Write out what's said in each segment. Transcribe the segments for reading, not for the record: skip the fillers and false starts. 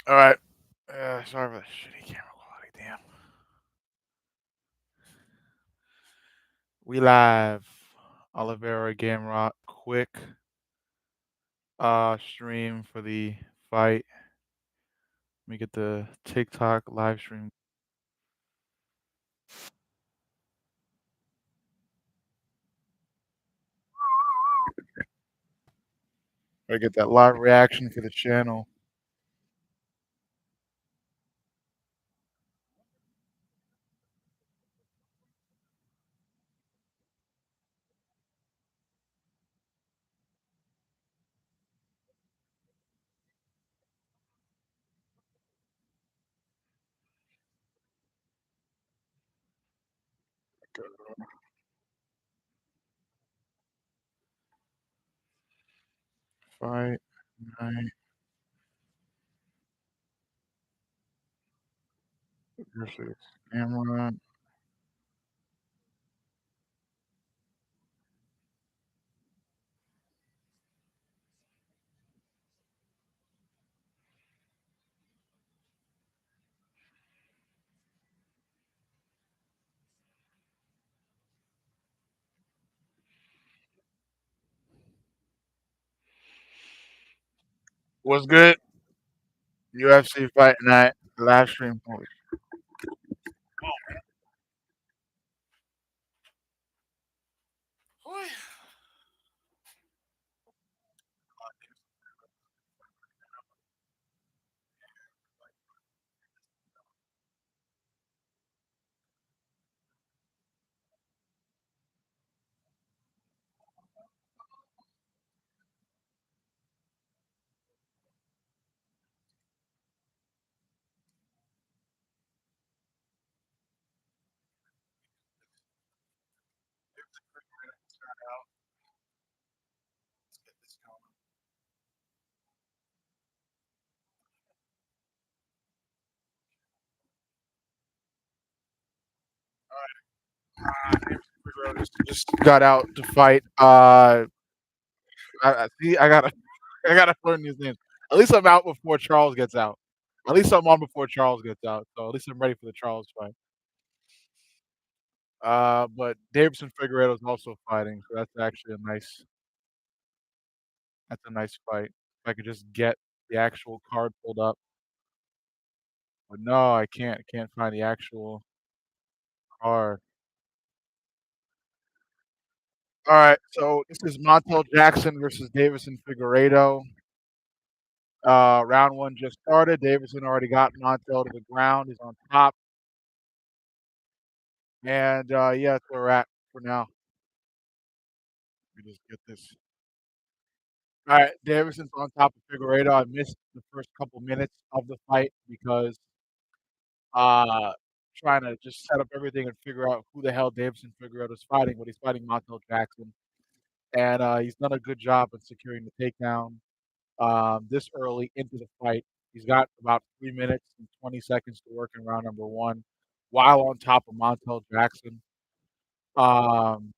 All right. Sorry for the shitty camera quality. Damn. We live. Oliveira Gamrot. Quick stream for the fight. Let me get the TikTok live stream. I get that live reaction for the channel. Fight night versus Gamrot. What's good? UFC fight night live stream. Just got out to fight. I see. I gotta learn these names. At least I'm out before Charles gets out. At least I'm on before Charles gets out. So at least I'm ready for the Charles fight. But Davidson Figueredo is also fighting, so that's a nice fight. If I could just get the actual card pulled up. But no, I can't. I can't find the actual card. All right, so this is Montel Jackson versus Davison Figueredo. Round one just started. Davison already got Montel to the ground. He's on top. And yeah, that's where we're at for now. Let me just get this. All right, Davidson's on top of Figueredo. I missed the first couple minutes of the fight because uh trying to just set up everything and figure out who the hell Davison Figueredo's fighting, but he's fighting Montel Jackson. And he's done a good job of securing the takedown this early into the fight. He's got about 3 minutes and 20 seconds to work in round number one while on top of Montel Jackson. Um,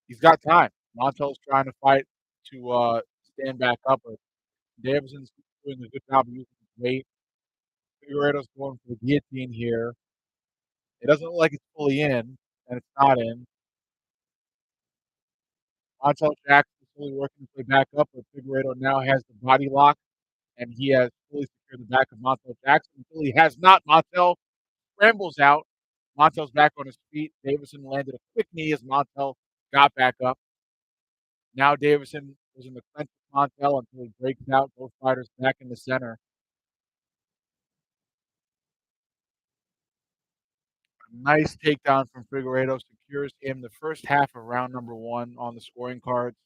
he's got time. Montel's trying to fight to stand back up, but Davidson's doing a good job of using his weight. Figueredo's going for the guillotine here. It doesn't look like it's fully in, and it's not in. Montel Jackson is fully working his way back up, but Figueredo now has the body lock, and he has fully secured the back of Montel Jackson until he has not. Montel scrambles out. Montel's back on his feet. Davison landed a quick knee as Montel got back up. Now Davison was in the clinch with Montel until he breaks out. Both fighters back in the center. Nice takedown from Figueredo secures him the first half of round number one on the scoring cards.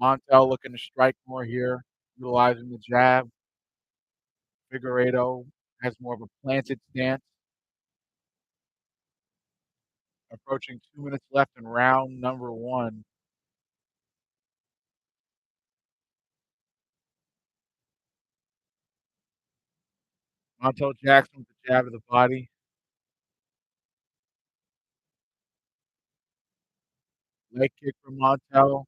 Montel looking to strike more here, utilizing the jab. Figueredo has more of a planted stance. Approaching 2 minutes left in round number one. Montel Jackson with the jab of the body. Leg kick from Montel.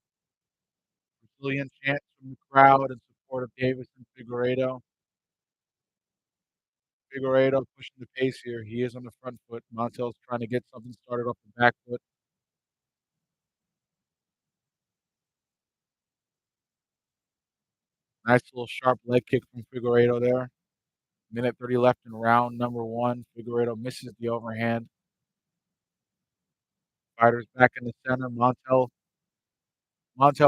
Brazilian chants from the crowd in support of Davis and Figueredo. Figueiredo pushing the pace here. He is on the front foot. Montel's trying to get something started off the back foot. Nice little sharp leg kick from Figueiredo there. Minute 30 left in round number one. Figueiredo misses the overhand. Fighters back in the center. Montel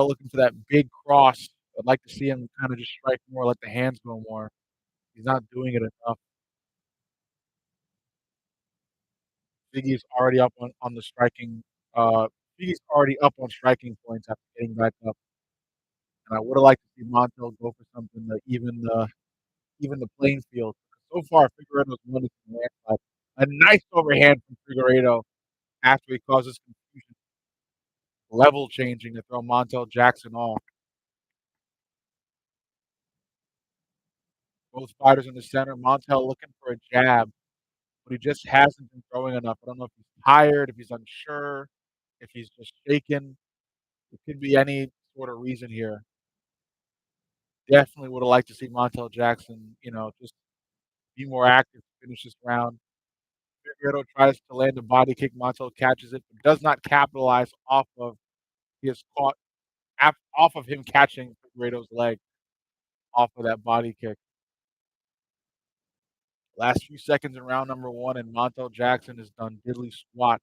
looking for that big cross. I'd like to see him kind of just strike more, let the hands go more. He's not doing it enough. Figgy's already up on the striking. Uh, Figgy's already up on striking points after getting back up. And I would have liked to see Montel go for something to even the playing field. So far, Figueiredo's won this in landslide. A nice overhand from Figueiredo after he causes confusion, level changing to throw Montel Jackson off. Both fighters in the center. Montel looking for a jab, but he just hasn't been throwing enough. I don't know if he's tired, if he's unsure, if he's just shaken. It could be any sort of reason here. Definitely would have liked to see Montel Jackson, just be more active to finish this round. Figueroa tries to land a body kick. Montel catches it, but does not capitalize off of his caught off of him catching Figueroa's leg off of that body kick. Last few seconds in round number one, and Montel Jackson has done diddly squat.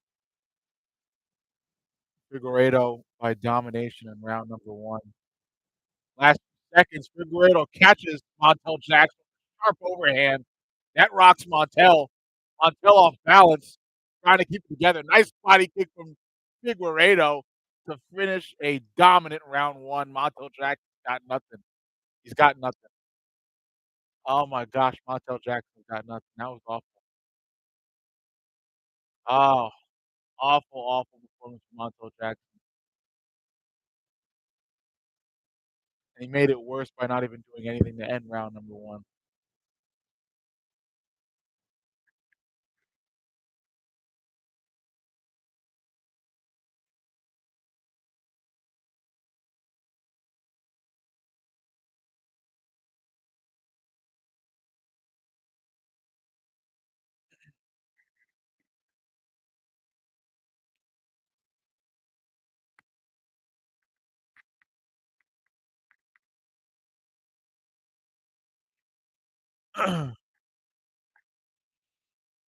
Figueroa by domination in round number one. Last seconds, Figueroa catches Montel Jackson sharp overhand. That rocks Montel. Montel off balance, trying to keep it together. Nice body kick from Figueroa to finish a dominant round one. Montel Jackson got nothing. He's got nothing. Oh my gosh, Montel Jackson got nothing. That was awful. Oh, awful, awful performance from Montel Jackson. And he made it worse by not even doing anything to end round number one.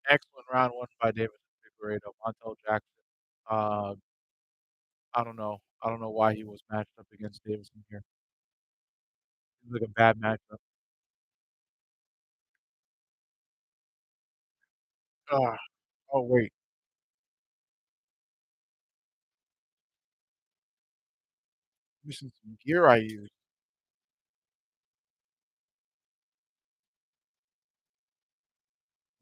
Excellent round one by David Figueroa. Montel Jackson. Uh, I don't know. I don't know why he was matched up against Davison here. Seems like a bad matchup. Ah, oh wait, missing some gear I used.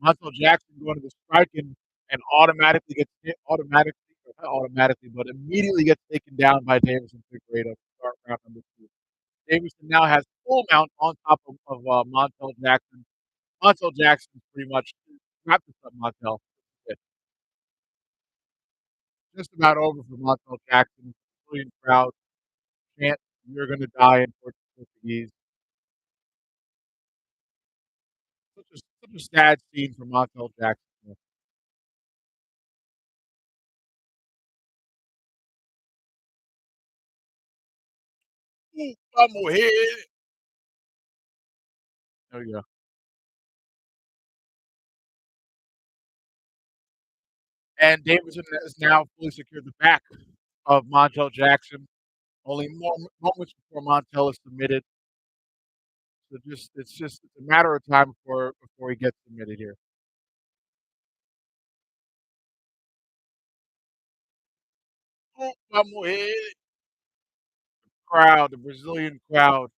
Montel Jackson going to the striking and automatically gets hit automatically, or not automatically, but immediately gets taken down by Davison Figueroa to start round number two. Davison now has full mount on top of Montel Jackson. Montel Jackson is pretty much not the sub Montel. It's just about over for Montel Jackson. Brilliant crowd chant, "You're gonna die" in Portuguese. Such a sad scene for Montel Jackson. Vamos here. There we go. And Davidson has now fully secured the back of Montel Jackson. Only more moments before Montel is submitted. So it's a matter of time before he gets submitted here. Vamos here. Crowd, the Brazilian crowd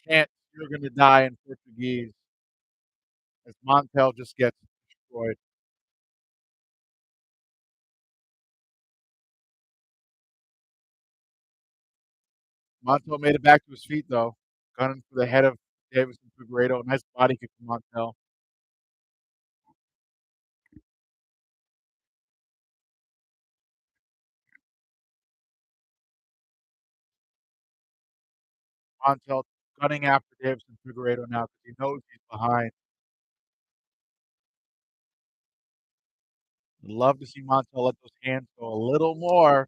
chants, "You're gonna die" in Portuguese as Montel just gets destroyed. Montel made it back to his feet though, gunning for the head of Davison Figueiredo. Nice body kick from Montel. Montel gunning after Davison Figueiredo now because he knows he's behind. I'd love to see Montel let those hands go a little more,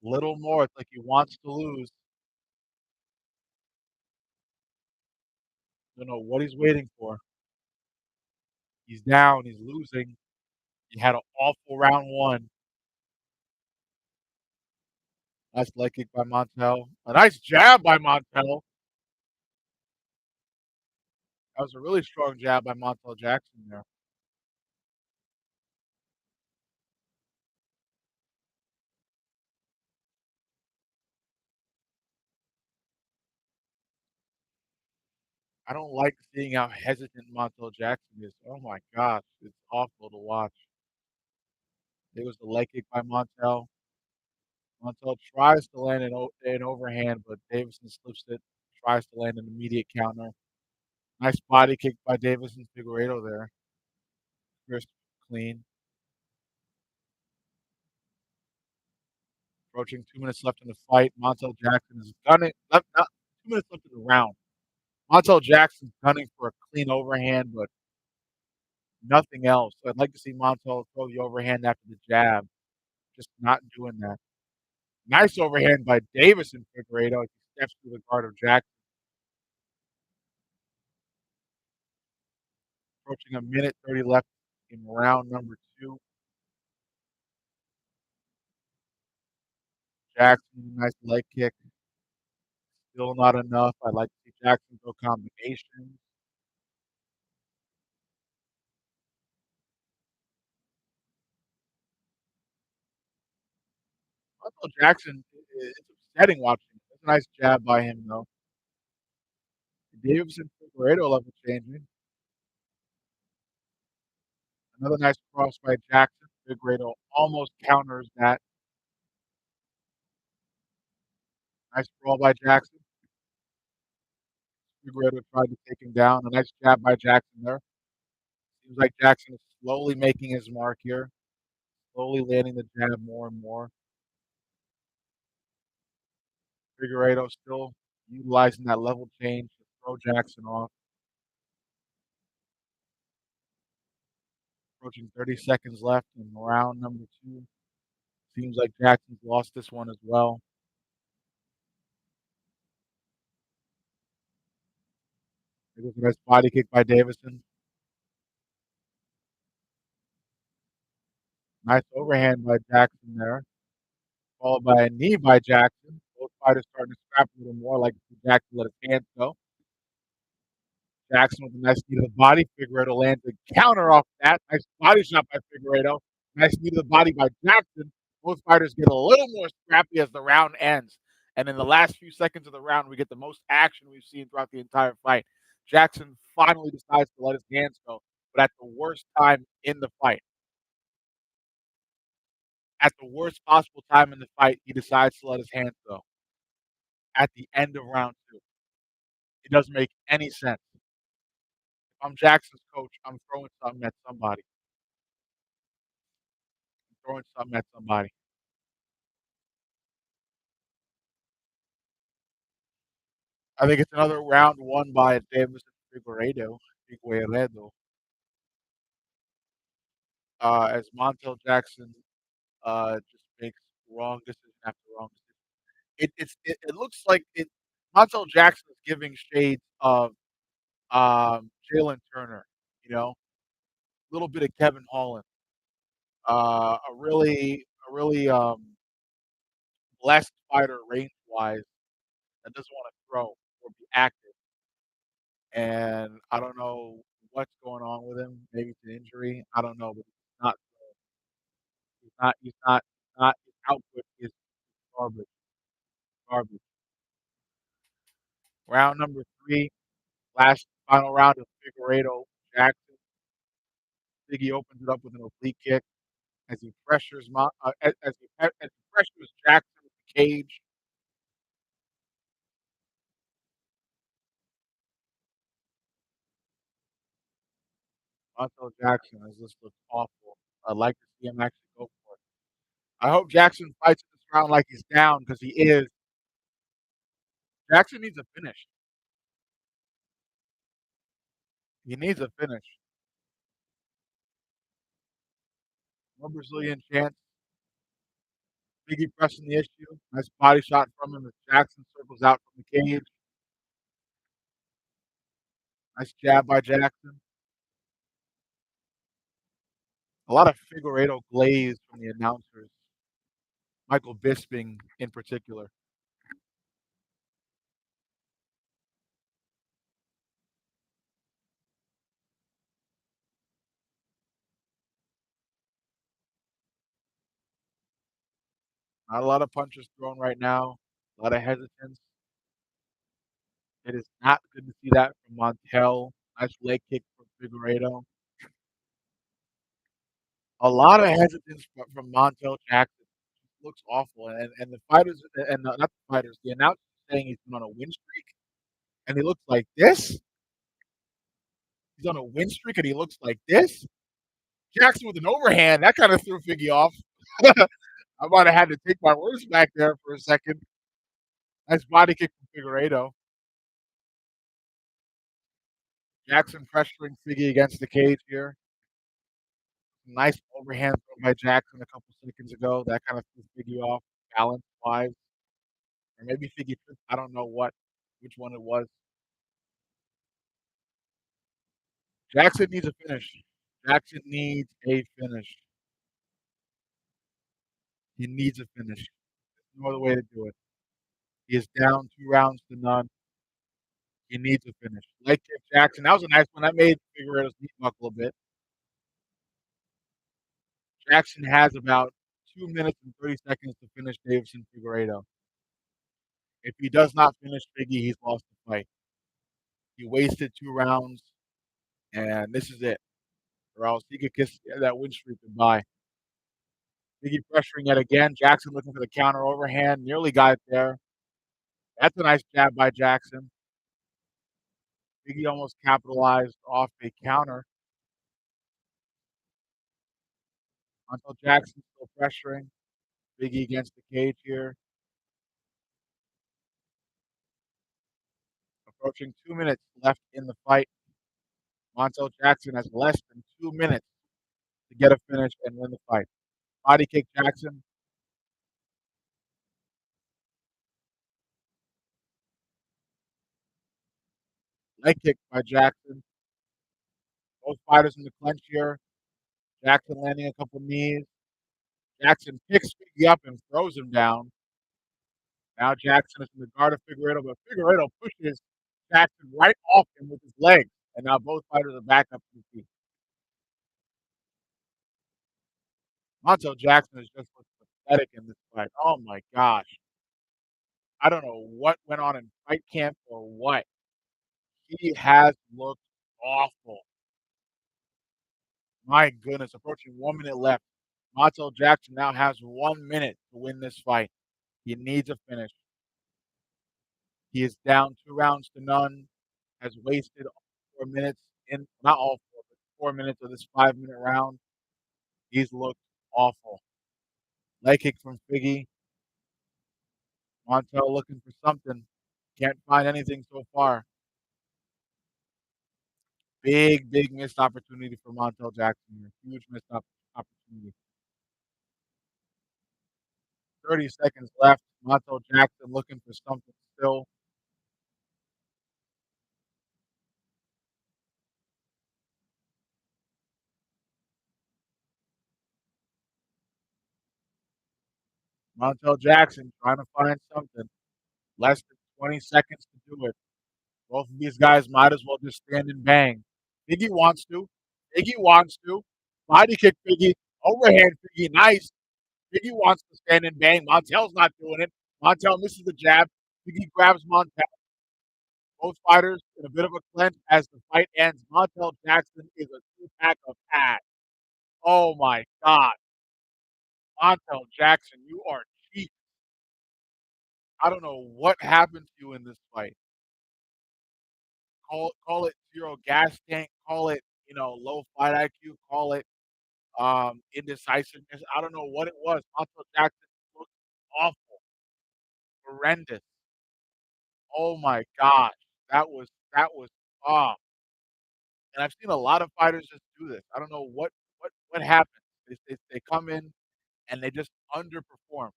little more. It's like he wants to lose. Don't know what he's waiting for. He's down. He's losing. He had an awful round one. Nice leg kick by Montel. A nice jab by Montel. That was a really strong jab by Montel Jackson there. I don't like seeing how hesitant Montel Jackson is. Oh my gosh, it's awful to watch. It was the leg kick by Montel. Montel tries to land an overhand, but Davison slips it, tries to land an immediate counter. Nice body kick by Davison Figueiredo there. Crisp, clean. Approaching 2 minutes left in the fight. Montel Jackson is gunning. Not 2 minutes left in the round. Montel Jackson's gunning for a clean overhand, but nothing else. So I'd like to see Montel throw the overhand after the jab. Just not doing that. Nice overhand by Davison Figueiredo. He steps through the guard of Jackson. Approaching a minute 30 left in round number two. Jackson, nice leg kick. Still not enough. I'd like to see Jackson go combinations. Michael Jackson, it's upsetting watching him. That's a nice jab by him, though. Davidson Figueiredo level changing. Another nice cross by Jackson. Figueiredo almost counters that. Nice brawl by Jackson. Figueiredo tried to take him down. A nice jab by Jackson there. Seems like Jackson is slowly making his mark here. Slowly landing the jab more and more. Figueiredo still utilizing that level change to throw Jackson off. Approaching 30 seconds left in round number two. Seems like Jackson's lost this one as well. It was a nice body kick by Davison. Nice overhand by Jackson there. Followed by a knee by Jackson. Both fighters starting to scrap a little more, like Jackson let his hands go. Jackson with a nice knee to the body. Figueiredo lands a counter off that. Nice body shot by Figueiredo. Nice knee to the body by Jackson. Both fighters get a little more scrappy as the round ends. And in the last few seconds of the round, we get the most action we've seen throughout the entire fight. Jackson finally decides to let his hands go, but at the worst time in the fight. At the worst possible time in the fight, he decides to let his hands go. At the end of round two. It doesn't make any sense. If I'm Jackson's coach, I'm throwing something at somebody. I'm throwing something at somebody. I think it's another round won by Davis Figueiredo. Figueiredo. As Montel Jackson just makes wrong decision after wrong decision. It looks like it. Montel Jackson is giving shades of Jalen Turner. You know, a little bit of Kevin Holland. A really blessed fighter range wise that doesn't want to throw or be active. And I don't know what's going on with him. Maybe it's an injury. I don't know, but not he's not his output is garbage. Garbage. Round number three, last final round of Figueiredo Jackson. Biggie opens it up with an oblique kick as he pressures as he pressures Jackson with the cage. Montel Jackson has just looked awful. I'd like to see him actually go for it. I hope Jackson fights in this round like he's down because he is. Jackson needs a finish. He needs a finish. No Brazilian chance. Biggie pressing the issue. Nice body shot from him as Jackson circles out from the cage. Nice jab by Jackson. A lot of Figueiredo glaze from the announcers. Michael Bisping in particular. Not a lot of punches thrown right now. A lot of hesitance. It is not good to see that from Montel. Nice leg kick from Figueiredo. A lot of hesitance from Montel Jackson. Looks awful, and the fighters and not the fighters. The announcer saying he's been on a win streak, and he looks like this. He's on a win streak, and he looks like this. Jackson with an overhand that kind of threw Figgy off. I might have had to take my words back there for a second. Nice body kick from Figueiredo. Jackson pressuring Figgy against the cage here. Nice overhand throw by Jackson a couple seconds ago. That kind of threw Figgy off balance wise. Or maybe Figgy tripped. I don't know which one it was. Jackson needs a finish. Jackson needs a finish. He needs a finish. There's no other way to do it. He is down 2 rounds to none. He needs a finish. Leg kick Jackson. That was a nice one. That made Figueiredo's knee buckle a bit. Jackson has about 2 minutes and 30 seconds to finish Davison Figueiredo. If he does not finish Figgy, he's lost the fight. He wasted 2 rounds, and this is it. Or else he could kiss that win streak goodbye. Figgy pressuring yet again. Jackson looking for the counter overhand. Nearly got it there. That's a nice jab by Jackson. Figgy almost capitalized off a counter. Until Jackson still pressuring. Figgy against the cage here. Approaching 2 minutes left in the fight. Montel Jackson has less than 2 minutes to get a finish and win the fight. Body kick Jackson. Leg kick by Jackson. Both fighters in the clinch here. Jackson landing a couple knees. Jackson picks Figgy up and throws him down. Now Jackson is in the guard of Figueiredo, but Figueiredo pushes Jackson right off him with his legs. And now both fighters are back up to the feet. Montel Jackson is just looking pathetic in this fight. Oh my gosh. I don't know what went on in fight camp or what. He has looked awful. My goodness, approaching 1 minute left. Montel Jackson now has 1 minute to win this fight. He needs a finish. He is down 2 rounds to none, has wasted all 4 minutes in not all four, but 4 minutes of this 5 minute round. He's looked awful. Leg kick from Figgy. Montel looking for something. Can't find anything so far. Big missed opportunity for Montel Jackson here. Huge missed opportunity. 30 seconds left. Montel Jackson looking for something still. Montel Jackson trying to find something. Less than 20 seconds to do it. Both of these guys might as well just stand and bang. Figgy wants to. Figgy wants to. Body kick Figgy. Overhand Figgy. Nice. Figgy wants to stand and bang. Montel's not doing it. Montel misses the jab. Figgy grabs Montel. Both fighters in a bit of a clinch as the fight ends. Montel Jackson is a two-pack of ass. Oh my God. Montel Jackson, you are cheap. I don't know what happened to you in this fight. Call it zero gas tank, call it, low fight IQ, call it indecisiveness. I don't know what it was. Montel Jackson looked awful, horrendous. Oh my gosh. That was ah. And I've seen a lot of fighters just do this. I don't know what happened. They come in and they just underperform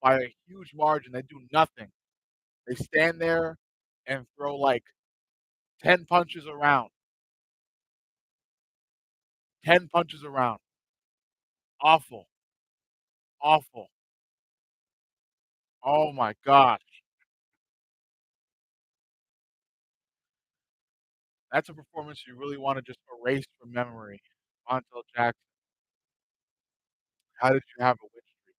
by a huge margin. They do nothing. They stand there and throw like 10 punches around, 10 punches around. Awful, awful. Oh my gosh. That's a performance you really want to just erase from memory. Montel Jackson, how did you have a win streak?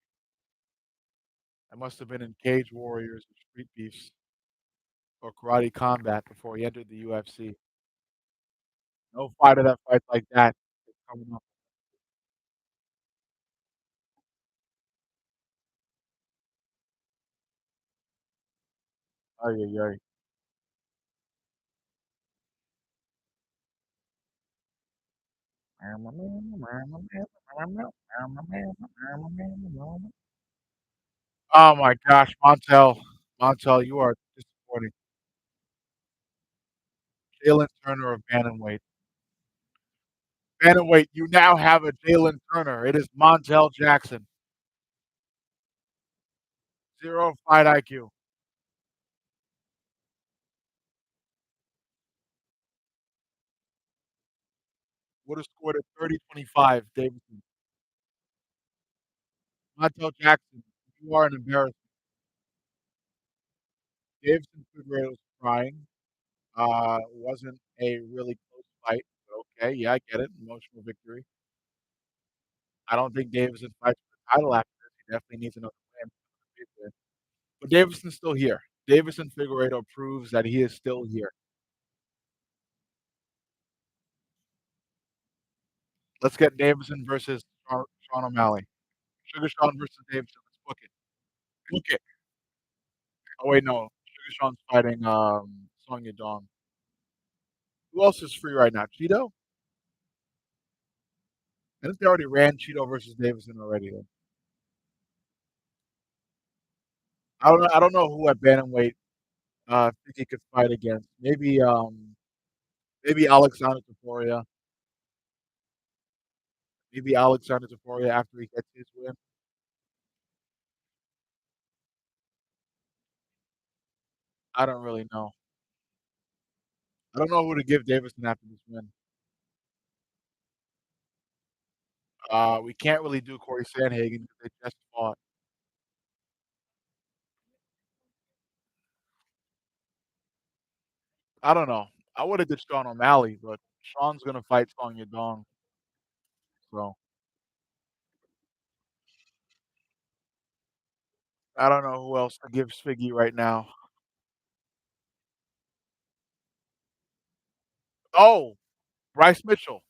That must have been in Cage Warriors or Street Beefs or Karate Combat before he entered the UFC. No fighter that fights like that is coming up. Ay, ay, ay. Oh my gosh, Montel, you are disappointing. Jalen Turner of bantamweight. Bantamweight, you now have a Jalen Turner. It is Montel Jackson. Zero fight IQ. Would have scored at 30-25, Davidson. Montel Jackson, you are an embarrassment. Davidson Figueroa was crying. Wasn't a really close fight, but okay, yeah, I get it. Emotional victory. I don't think Davidson fights for the title after this. He definitely needs another win. Big win. But Davidson's still here. Davison Figueredo proves that he is still here. Let's get Davison versus Sean O'Malley. Sugar Sean versus Davison. Let's book it. Book it. Oh wait, no. Sugar Sean's fighting Song Yadong. Who else is free right now? Cheeto? I think they already ran Cheeto versus Davison already. Then. I don't know who at bantamweight think he could fight against. Maybe Alexander Taporia. Maybe Alexander Taporia after he gets his win. I don't really know. I don't know who to give Davison after this win. We can't really do Corey Sandhagen because they just fought. I don't know. I would have did Sean O'Malley, but Sean's gonna fight Song Yadong. So I don't know who else to give Figgy right now. Oh, Bryce Mitchell.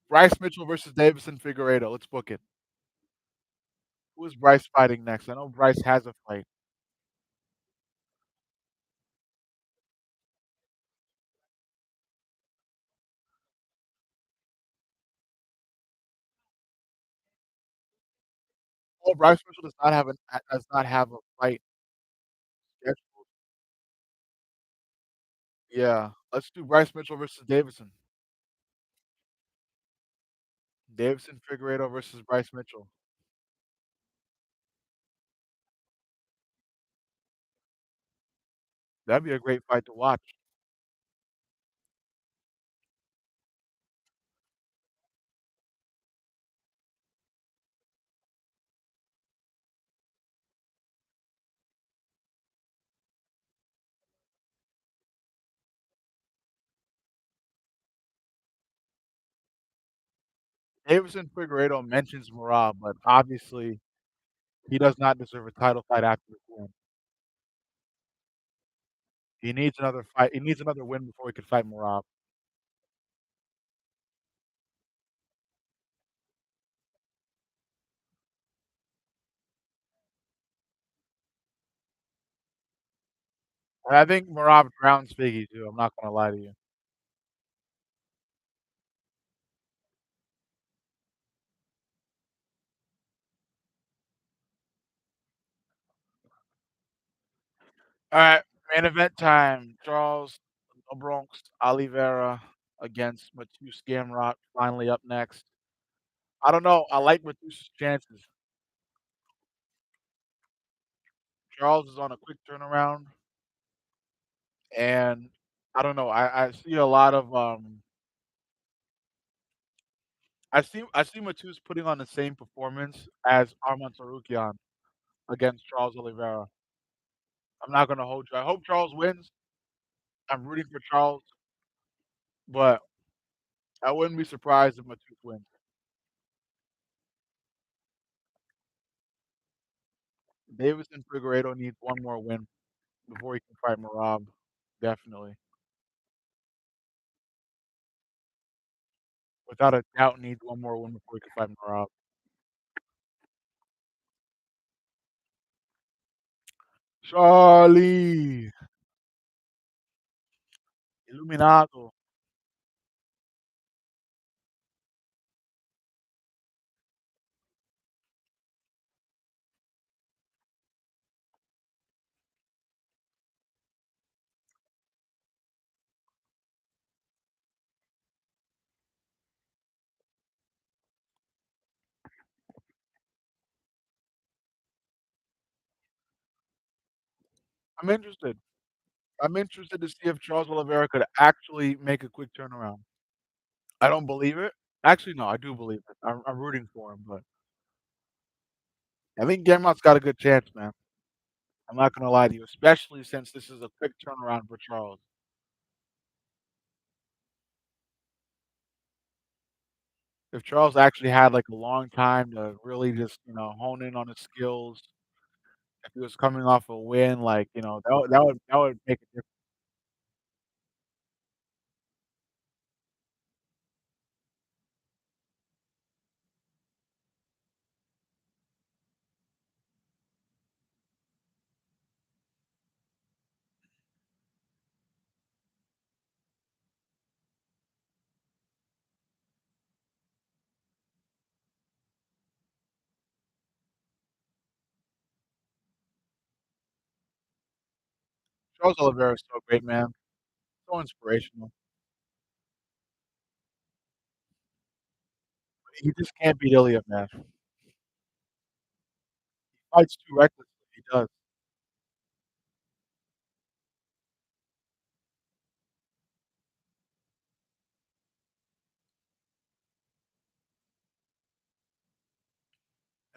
Bryce Mitchell versus Davison Figueredo. Let's book it. Who is Bryce fighting next? I know Bryce has a fight. Oh, Bryce Mitchell does not have a fight scheduled. Yeah, let's do Bryce Mitchell versus Davison. Davison Figueredo versus Bryce Mitchell. That'd be a great fight to watch. Davison Figueredo mentions Marab, but obviously he does not deserve a title fight after this win. He needs another fight. He needs another win before he can fight Marab. And I think Marab grounds Figgy too. I'm not gonna lie to you. All right, main event time. Charles Bronx Oliveira against Matus Gamrot. Finally up next. I don't know. I like Matus's chances. Charles is on a quick turnaround, and I don't know. I see a lot of I see Matus putting on the same performance as Arman Tsarukyan against Charles Oliveira. I'm not gonna hold you. I hope Charles wins. I'm rooting for Charles, but I wouldn't be surprised if Matus wins. Davison Figueiredo needs one more win before he can fight Marab. Definitely, without a doubt, needs one more win before he can fight Marab. Charlie, Illuminato. I'm interested. I'm interested to see if Charles Oliveira could actually make a quick turnaround. I don't believe it. Actually, no, I do believe it. I'm rooting for him, but I think Gamrot's got a good chance, man. I'm not gonna lie to you, especially since this is a quick turnaround for Charles. If Charles actually had like a long time to really just hone in on his skills, if he was coming off a win, like that would make a difference. Charles Oliveira is so great, man. So inspirational. He just can't beat Ilya, man. He fights too recklessly. He does.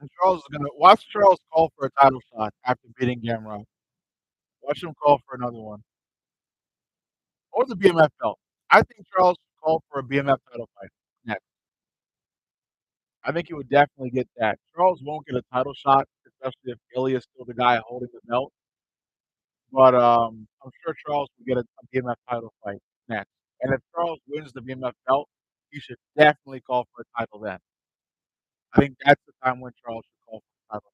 And Charles is gonna watch Charles call for a title shot after beating Gamrot. Watch him call for another one. Or the BMF belt. I think Charles should call for a BMF title fight next. I think he would definitely get that. Charles won't get a title shot, especially if Ilya is still the guy holding the belt. But I'm sure Charles will get a BMF title fight next. And if Charles wins the BMF belt, he should definitely call for a title then. I think that's the time when Charles should call for a title.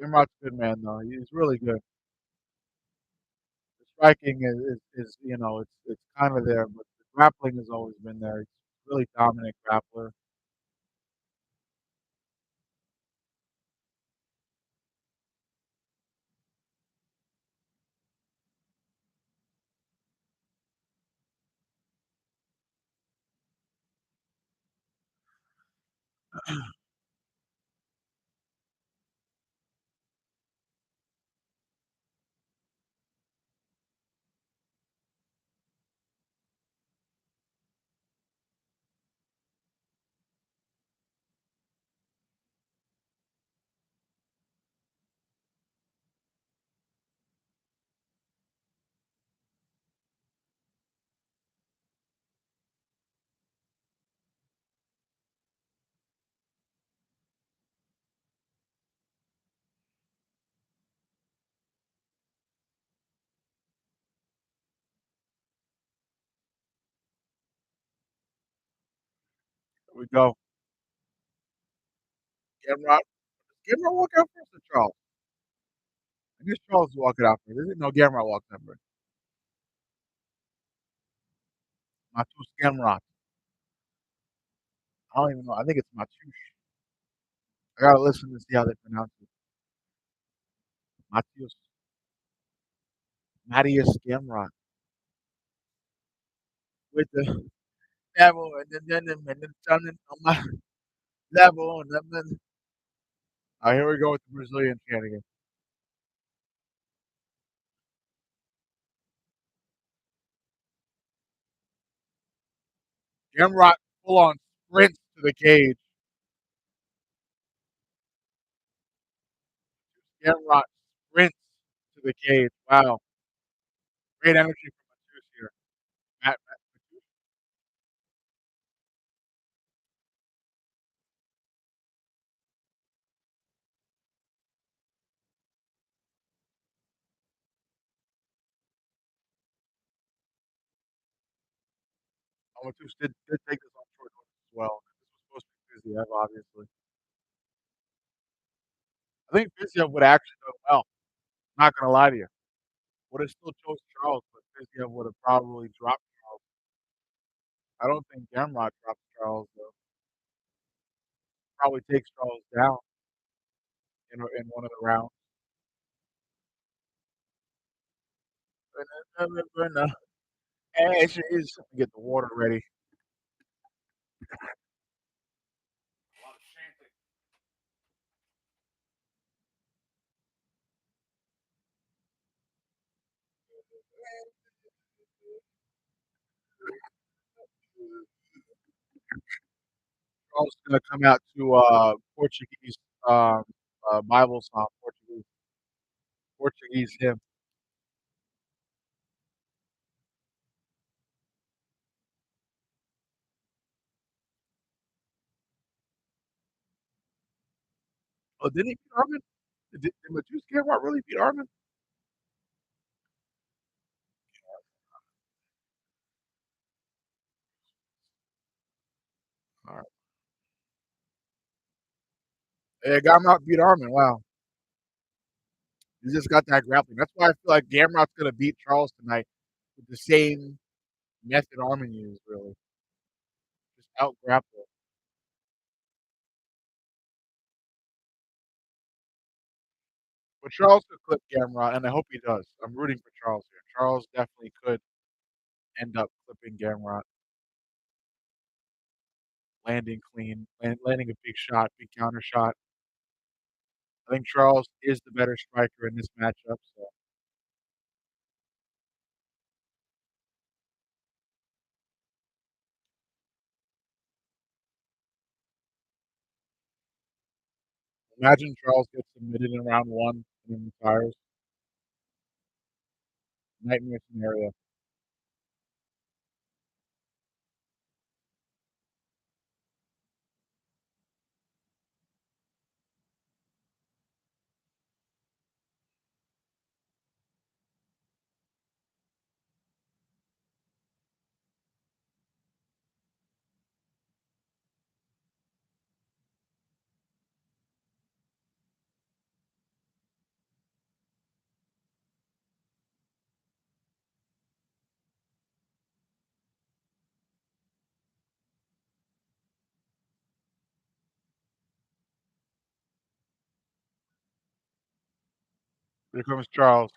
Gamrot's a good man though. He's really good. The striking is it's kind of there, but the grappling has always been there. He's a really dominant grappler. Here we go. Gamrot. Gamrot walk out first or Charles? I guess Charles is walking out first. Is it? No, Gamrot walks out first. Matus Gamrot. I don't even know. I think it's Matush. I gotta listen to see how they pronounce it. Matthias Matthias Gamrot with the devil and then turning on my level and then here we go with the Brazilian chant again. Gamrot full on sprints to the cage. Gamrot sprints to the cage. Wow. Great energy from Matthias here. Matt, Matthias did take this on short notice as well. This was supposed to be Fiziev, obviously. I think Fiziev would have actually done well. Not gonna lie to you. Would have still chose Charles, but Fiziev would have probably dropped Charles. I don't think Gamrot drops Charles though. Probably takes Charles down in one of the rounds. Ashes. Get the water ready. Charles is gonna come out to Portuguese um, Bible song, Portuguese hymn. Oh, did he beat Armin? Did Matus Gamrot really beat Armin? All right. Yeah, Gamrot beat Armin. Wow, he just got that grappling. That's why I feel like Gamrot's gonna beat Charles tonight with the same method Armin used. Really, just out grapple. But Charles could clip Gamrot, and I hope he does. I'm rooting for Charles here. Charles definitely could end up clipping Gamrot, landing clean, landing a big shot, big counter shot. I think Charles is the better striker in this matchup. So imagine Charles gets submitted in round one and then retires. Nightmare scenario. Here comes Charles.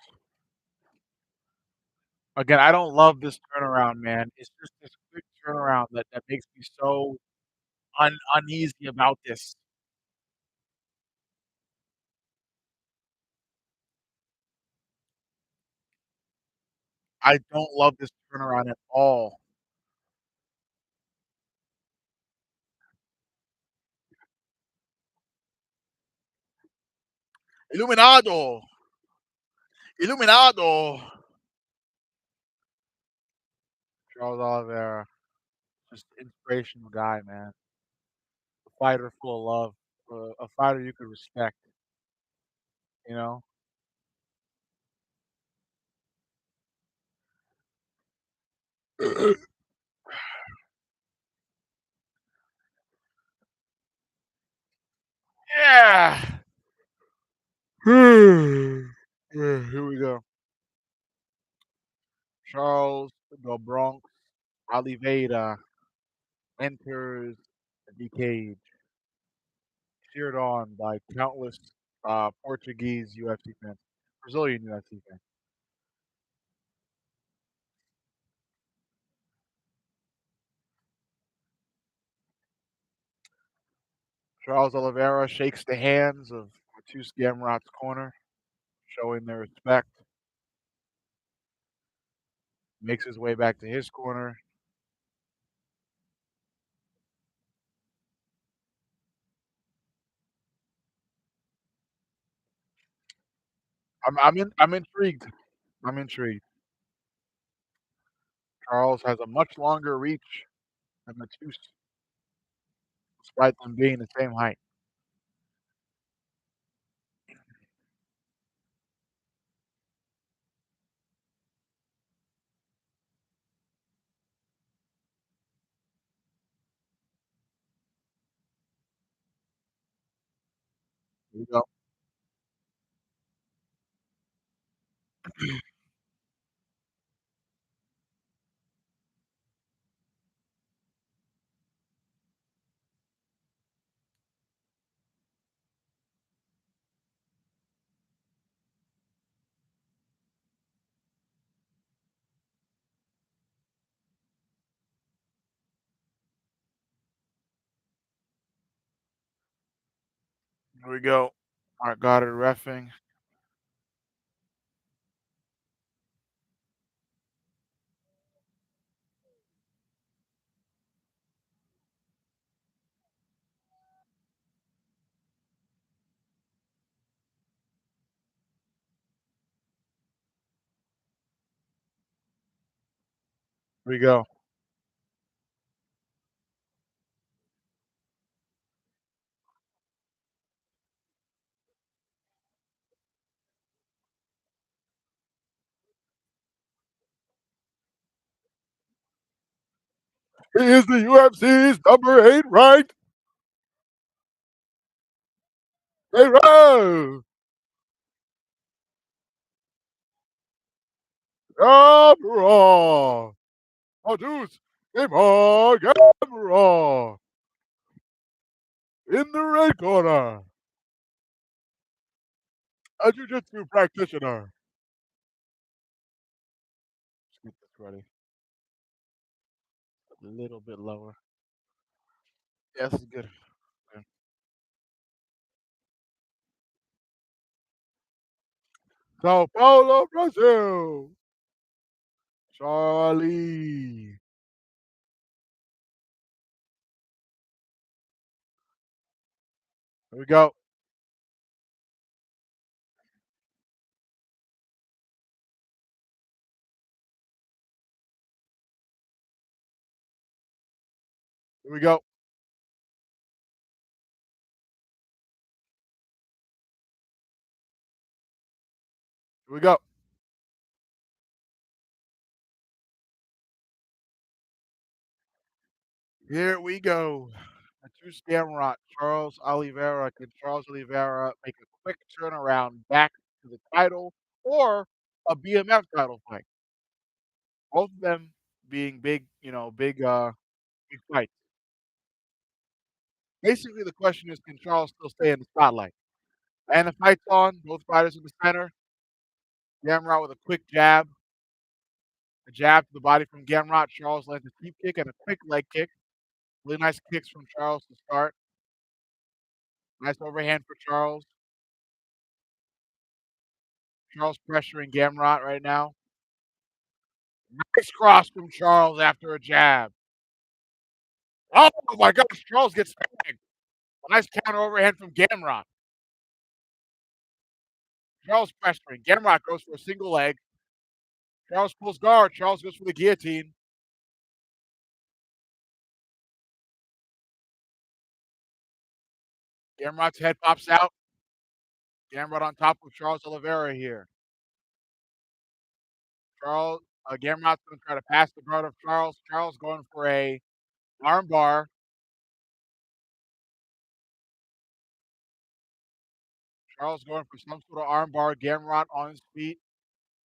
Again, I don't love this turnaround, man. It's just this quick turnaround that makes me so uneasy about this. I don't love this turnaround at all. Illuminado! Illuminado! Charles Oliveira. Just inspirational guy, man. A fighter full of love. A fighter you could respect, you know? Yeah! Here we go. Charles the Bronx Oliveira enters the cage, cheered on by countless Portuguese UFC fans. Brazilian UFC fan. Charles Oliveira shakes the hands of Matus Gamrot's corner, showing their respect. Makes his way back to his corner. I'm intrigued. I'm intrigued. Charles has a much longer reach than Matus, despite them being the same height. Here we go. Here we go. Mark Goddard reffing. Here we go. He is the UFC's number 8 ranked. Hey, Rose! Gamrot! Matus Gamrot! In the red corner, a jiu-jitsu practitioner. Let's get this ready. A little bit lower. Yeah, this is good. Okay. Sao Paulo, Brazil. Charlie. Here we go. Here we go. Here we go. Here we go. A two Gamrot, Charles Oliveira. Can Charles Oliveira make a quick turnaround back to the title or a BMF title fight? Both of them being big, big fights. Basically, the question is, can Charles still stay in the spotlight? And the fight's on. Both fighters in the center. Gamrot with a quick jab. A jab to the body from Gamrot. Charles lands a deep kick and a quick leg kick. Really nice kicks from Charles to start. Nice overhand for Charles. Charles pressuring Gamrot right now. Nice cross from Charles after a jab. Oh my gosh, Charles gets tagged. A nice counter overhand from Gamrot. Charles pressuring. Gamrot goes for a single leg. Charles pulls guard. Charles goes for the guillotine. Gamrot's head pops out. Gamrot on top of Charles Oliveira here. Charles Gamrot's going to try to pass the guard of Charles. Charles going for a armbar. Charles going for some sort of armbar. Gamrot on his feet,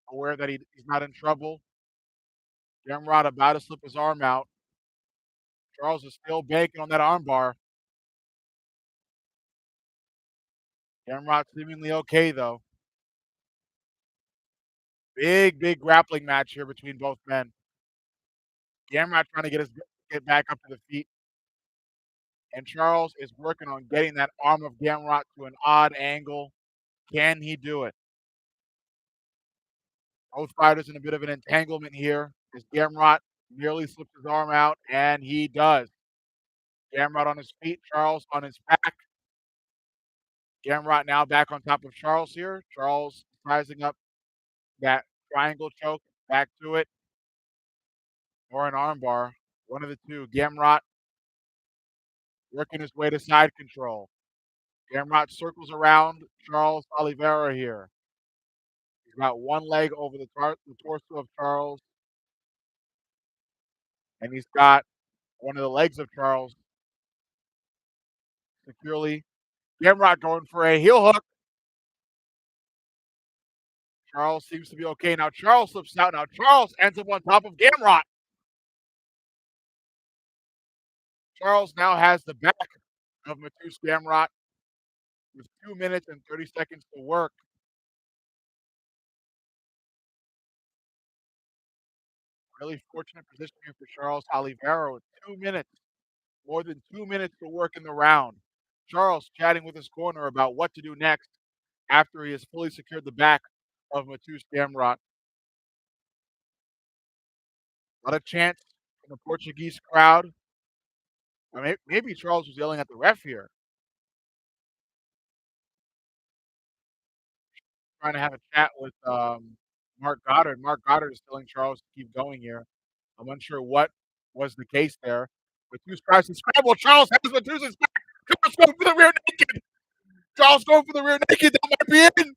aware that he's not in trouble. Gamrot about to slip his arm out. Charles is still banking on that armbar. Gamrot seemingly okay though. Big grappling match here between both men. Gamrot trying to get back up to the feet, and Charles is working on getting that arm of Gamrot to an odd angle. Can he do it? Both fighters in a bit of an entanglement here as Gamrot nearly slips his arm out, and he does. Gamrot on his feet, Charles on his back. Gamrot now back on top of Charles here. Charles sizing up that triangle choke, back to it, or an armbar. One of the two. Gamrot working his way to side control. Gamrot circles around Charles Oliveira here. He's got one leg over the torso of Charles, and he's got one of the legs of Charles securely. Gamrot going for a heel hook. Charles seems to be okay. Now Charles slips out. Now Charles ends up on top of Gamrot. Charles now has the back of Mateusz Gamrot with 2 minutes and 30 seconds to work. Really fortunate position here for Charles Oliveira with 2 minutes, more than 2 minutes to work in the round. Charles chatting with his corner about what to do next after he has fully secured the back of Mateusz Gamrot. A lot of chants from the Portuguese crowd. Or maybe Charles was yelling at the ref here, trying to have a chat with Mark Goddard. Mark Goddard is telling Charles to keep going here. I'm unsure what was the case there. Mateusz tries to scramble. Charles has Mateusz's back. Charles going for the rear naked. Charles going for the rear naked. That might be in.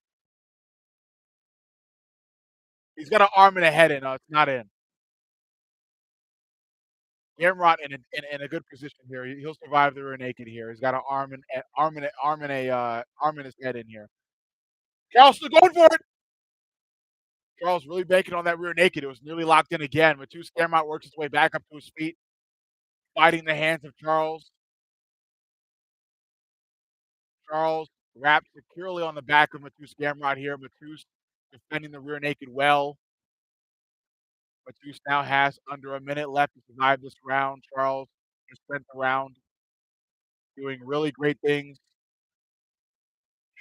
He's got an arm and a head in. No, it's not in. Gamrot in a good position here. He'll survive the rear naked here. He's got an arm and his head in here. Charles still going for it. Charles really banking on that rear naked. It was nearly locked in again. Mateusz Gamrot works his way back up to his feet, fighting the hands of Charles. Charles wrapped securely on the back of Mateusz Gamrot here. Mateusz defending the rear naked well. Mateusz now has under a minute left to survive this round. Charles has spent the round doing really great things.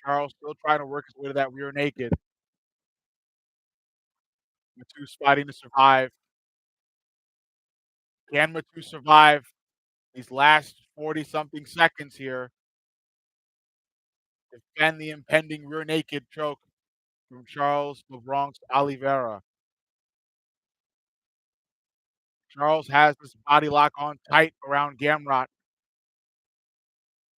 Charles still trying to work his way to that rear naked. Mateusz fighting to survive. Can Mateusz survive these last 40-something seconds here? Defend the impending rear naked choke from Charles the Bronx Oliveira. Charles has this body lock on tight around Gamrot,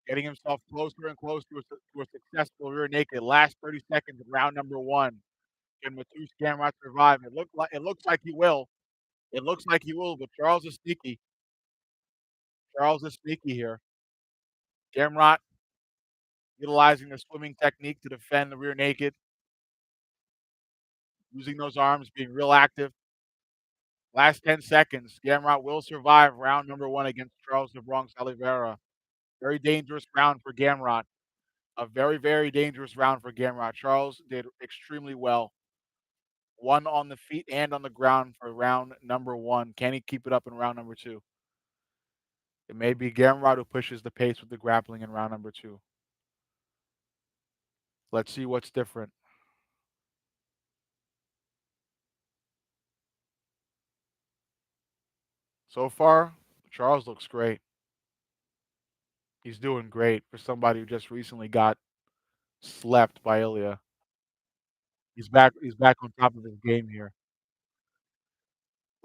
getting himself closer and closer to a successful rear naked. Last 30 seconds of round number one. Can Mateusz Gamrot survive? It looks like he will. It looks like he will, but Charles is sneaky. Charles is sneaky here. Gamrot utilizing the swimming technique to defend the rear naked, using those arms, being real active. Last 10 seconds. Gamrot will survive round number one against Charles the Bronx Oliveira. Very dangerous round for Gamrot. A very dangerous round for Gamrot. Charles did extremely well. One on the feet and on the ground for round number one. Can he keep it up in round number two? It may be Gamrot who pushes the pace with the grappling in round number two. Let's see what's different. So far, Charles looks great. He's doing great for somebody who just recently got slept by Ilya. He's back on top of his game here.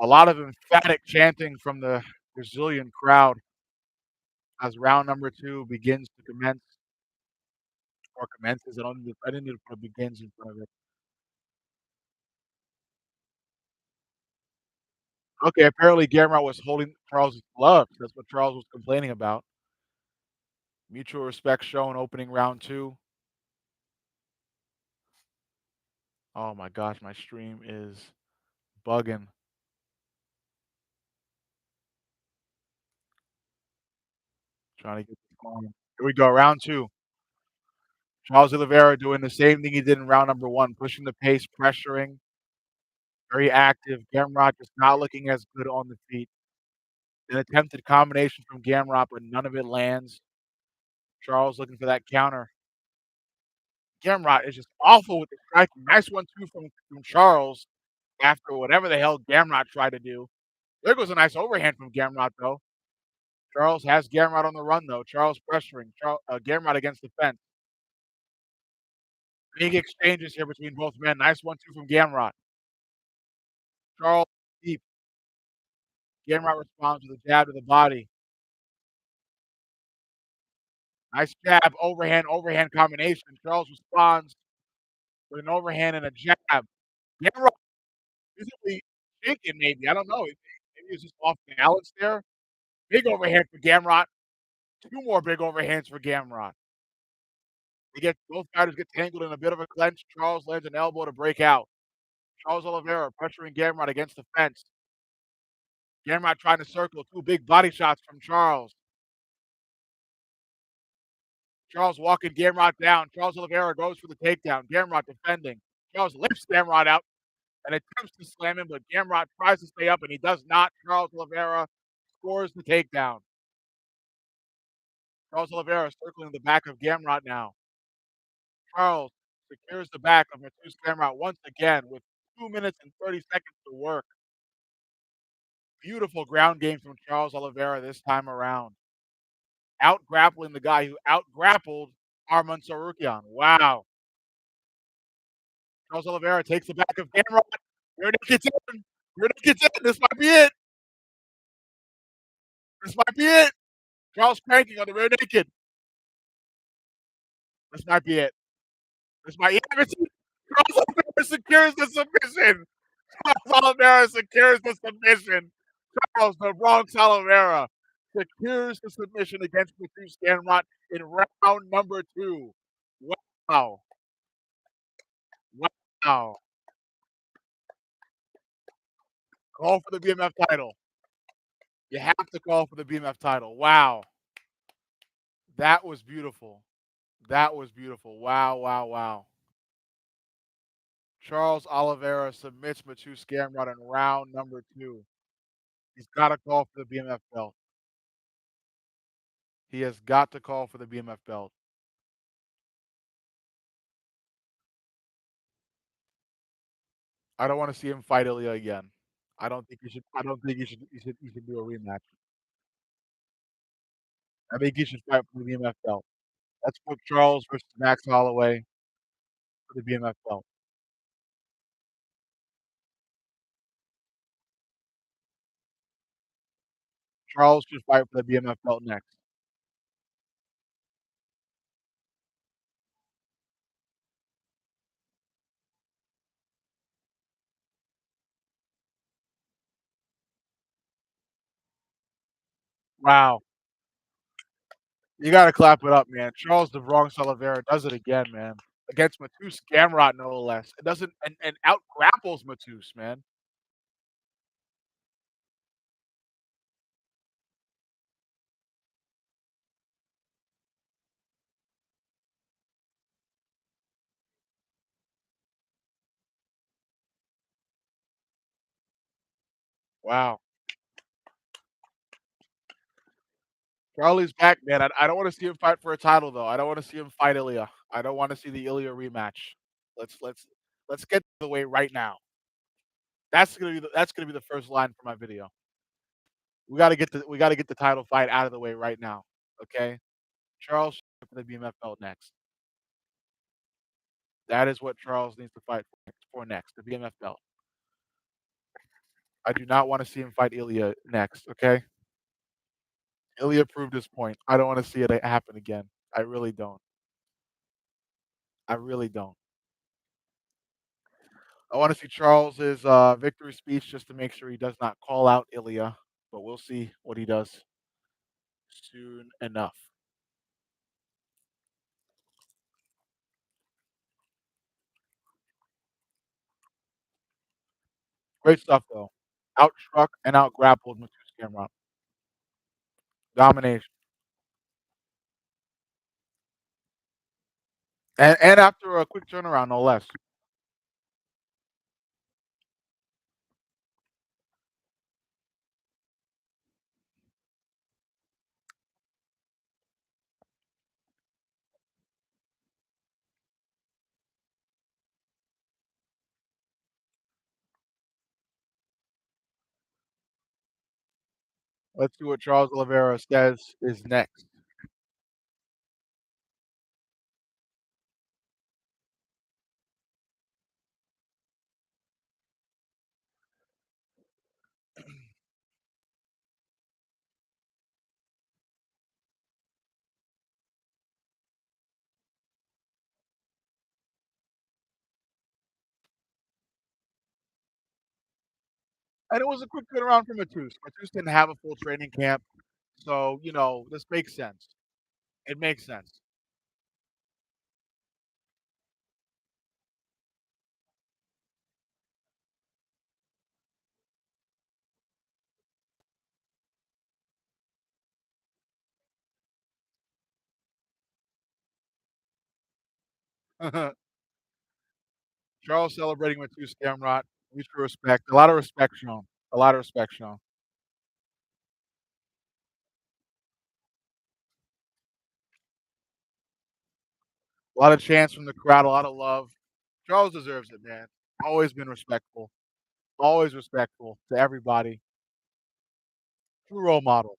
A lot of emphatic chanting from the Brazilian crowd as round number two begins to commence or commences. I didn't need to put begins in front of it. Okay, apparently Gamrot was holding Charles's gloves. That's what Charles was complaining about. Mutual respect shown opening round two. Oh my gosh, my stream is bugging. Trying to get this going. Here we go, round two. Charles Oliveira doing the same thing he did in round number one, pushing the pace, pressuring, very active. Gamrot just not looking as good on the feet. An attempted combination from Gamrot, but none of it lands. Charles looking for that counter. Gamrot is just awful with the striking. Nice 1-2 from Charles after whatever the hell Gamrot tried to do. There goes a nice overhand from Gamrot, though. Charles has Gamrot on the run, though. Charles pressuring. Gamrot against the fence. Big exchanges here between both men. Nice 1-2 from Gamrot. Charles deep. Gamrot responds with a jab to the body. Nice jab, overhand combination. Charles responds with an overhand and a jab. Gamrot visibly shaken, maybe. I don't know. Maybe he's just off balance there. Big overhand for Gamrot. Two more big overhands for Gamrot. Both fighters get tangled in a bit of a clinch. Charles lands an elbow to break out. Charles Oliveira pressuring Gamrot against the fence. Gamrot trying to circle. Two big body shots from Charles. Charles walking Gamrot down. Charles Oliveira goes for the takedown. Gamrot defending. Charles lifts Gamrot out and attempts to slam him, but Gamrot tries to stay up and he does not. Charles Oliveira scores the takedown. Charles Oliveira circling the back of Gamrot now. Charles secures the back of Mateusz Gamrot once again with 2 minutes and 30 seconds to work. Beautiful ground game from Charles Oliveira this time around. Out grappling the guy who out grappled Arman Tsarukyan. Wow. Charles Oliveira takes the back of Gamrot. Rear naked gets in. Rear naked gets in. This might be it. This might be it. Charles cranking on the rear naked. This might be it. This might be it. Charles Oliveira secures the submission. Charles Oliveira secures the submission. Charles the Bronx Oliveira secures the submission against Mateusz Gamrot in round number 2. Wow. Wow. Call for the BMF title. You have to call for the BMF title. Wow. That was beautiful. That was beautiful. Wow, wow, wow. Charles Oliveira submits Mateusz Gamrot in round number 2. He's got to call for the BMF belt. He has got to call for the BMF belt. I don't want to see him fight Ilya again. I don't think he should. I don't think he should. He should do a rematch. I think he should fight for the BMF belt. Let's put Charles versus Max Holloway for the BMF belt. Charles should fight for the BMF belt next. Wow. You got to clap it up, man. Charles the Bronx Oliveira does it again, man. Against Mateusz Gamrot, no less. It doesn't and out grapples Mateusz, man. Wow. Charlie's back, man. I don't want to see him fight for a title though. I don't want to see him fight Ilya. I don't want to see the Ilya rematch. Let's get the way right now. That's gonna be the first line for my video. We gotta get the title fight out of the way right now. Okay? Charles for the BMF belt next. That is what Charles needs to fight for next, the BMF belt. I do not want to see him fight Ilya next, okay? Ilya proved his point. I don't want to see it happen again. I really don't. I really don't. I want to see Charles's victory speech just to make sure he does not call out Ilya, but we'll see what he does soon enough. Great stuff though. Outstruck and outgrappled Mateusz Gamrot. Domination. And after a quick turnaround, no less. Let's see what Charles Oliveira says is next. And it was a quick turnaround for Matus. Matus didn't have a full training camp, so this makes sense. It makes sense. Charles celebrating Matus Gamrot. Mutual respect. A lot of respect shown. A lot of respect shown. A lot of chants from the crowd. A lot of love. Charles deserves it, man. Always been respectful. Always respectful to everybody. True role model.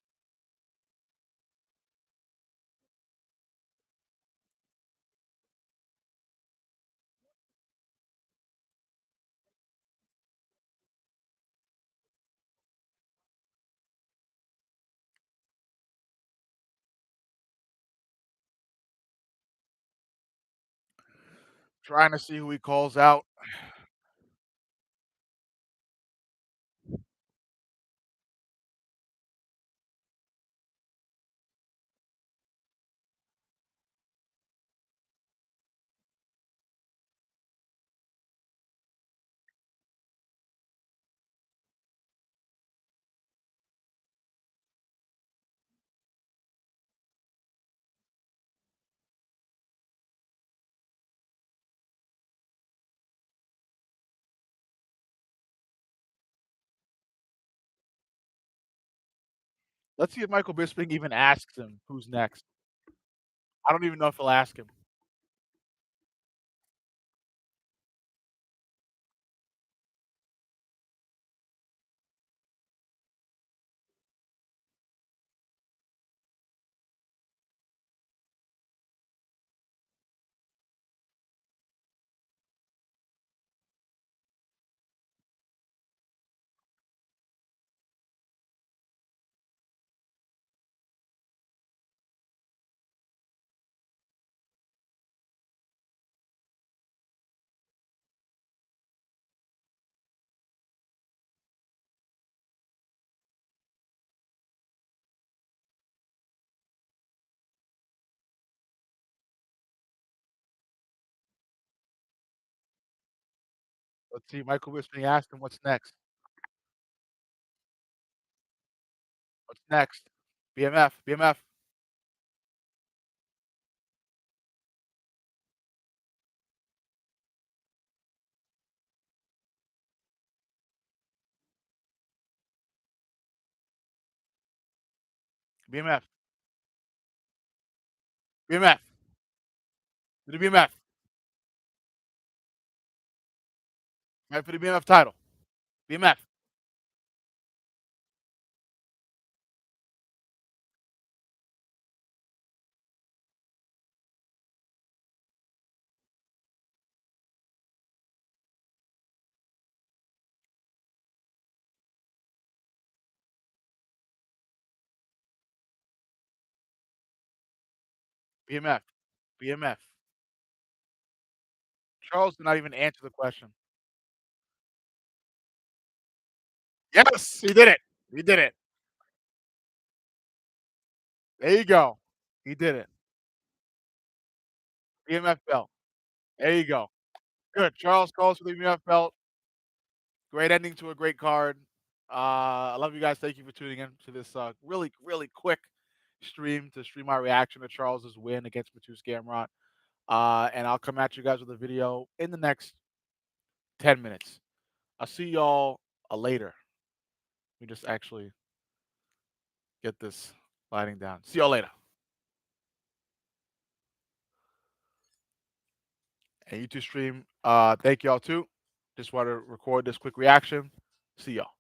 Trying to see who he calls out. Let's see if Michael Bisping even asks him who's next. I don't even know if he'll ask him. Let's see. Michael Bisping asked him what's next. What's next? BMF. BMF. BMF. BMF. To the BMF. Right for the BMF title. BMF. BMF. BMF. Charles did not even answer the question. Yes, he did it. He did it. There you go. He did it. BMF belt. There you go. Good. Charles calls for the BMF belt. Great ending to a great card. I love you guys. Thank you for tuning in to this really, really quick stream to stream my reaction to Charles's win against Matus Gamrot. And I'll come at you guys with a video in the next 10 minutes. I'll see y'all later. Let me just actually get this lighting down. See y'all later. And YouTube stream, thank y'all too. Just want to record this quick reaction. See y'all.